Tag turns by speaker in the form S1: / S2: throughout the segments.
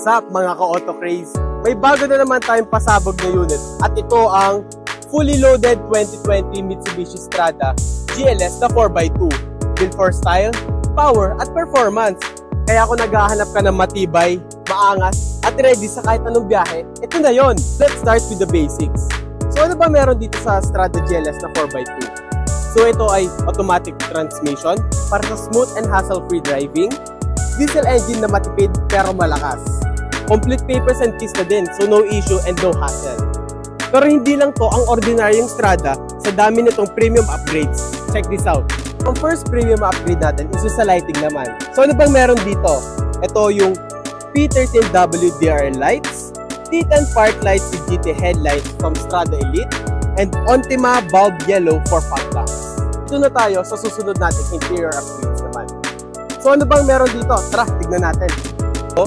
S1: What's up mga ka-auto craze? May bago na naman tayong pasabog na unit at ito ang fully loaded 2020 Mitsubishi Strada GLS na 4x2. Built for style, power at performance. Kaya kung naghahanap ka ng matibay, maangas at ready sa kahit anong biyahe, ito na yon. Let's start with the basics. So ano ba meron dito sa Strada GLS na 4x2? So ito ay automatic transmission para sa smooth and hassle-free driving, diesel engine na matipid pero malakas. Complete papers and keys na din, so no issue and no hassle. Pero hindi lang to ang ordinaryong Strada sa dami nitong premium upgrades. Check this out. Ang first premium upgrade natin is sa lighting naman. So ano bang meron dito? Ito yung P13W DRL lights, T10 park lights with GT headlights from Strada Elite, and Ontima bulb yellow for fog lamps. Ito na tayo sa susunod natin interior upgrades naman. So ano bang meron dito? Tara, tignan natin. So,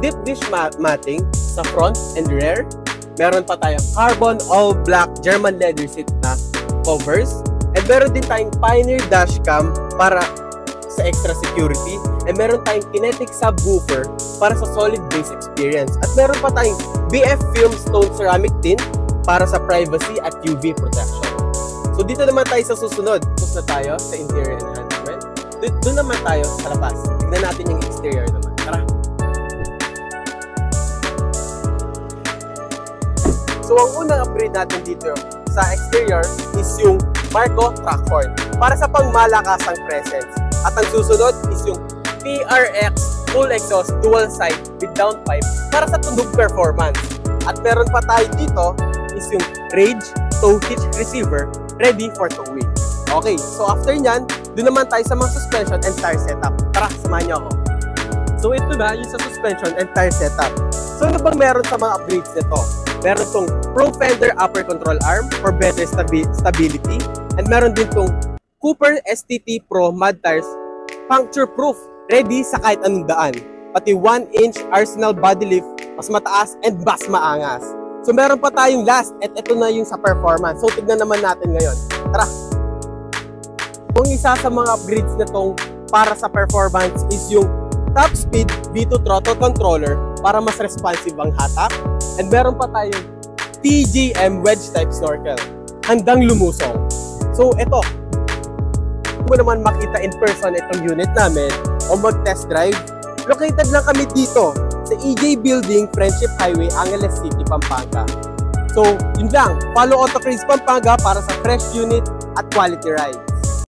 S1: deep dish matting sa front and rear. Meron pa tayong carbon all black German leather seat na covers. And meron din tayong Pioneer dashcam para sa extra security. And meron tayong kinetic subwoofer para sa solid bass experience. At meron pa tayong BF Film Stone Ceramic Tint para sa privacy at UV protection. So dito naman tayo sa susunod. Tapos na tayo sa interior enhancement. Doon naman tayo sa labas. Tignan natin yung exterior naman. Tara! So ang unang upgrade natin dito sa exterior is yung Marco track horn para sa pangmalakasang presence. At ang susunod is yung PRX full exhaust dual side with downpipe para sa tunog performance. At meron pa tayo dito is yung Rage tow hitch receiver ready for towing. Okay, so after nyan, doon naman tayo sa mga suspension and tire setup. Tara, samahan niyo ako. So ito na yung sa suspension and tire setup. So ano bang meron sa mga upgrades nito? Meron tong Pro Fender upper control arm for better stability. And meron din tong Cooper STT Pro mud tires puncture proof, ready sa kahit anong daan. Pati 1-inch Arsenal body lift, mas mataas and mas maangas. So meron pa tayong last at ito na yung sa performance. So tignan naman natin ngayon. Tara! Kung isa sa mga upgrades nitong para sa performance is yung top speed V2 throttle controller para mas responsive ang hatak. And meron pa tayong TGM wedge type snorkel. Handang lumusong. So ito, kung mo naman makita in person itong unit namin o mag-test drive, located lang kami dito sa EJ Building, Friendship Highway, Angeles City, Pampanga. So yun lang, follow Auto Craze Pampanga para sa fresh unit at quality ride.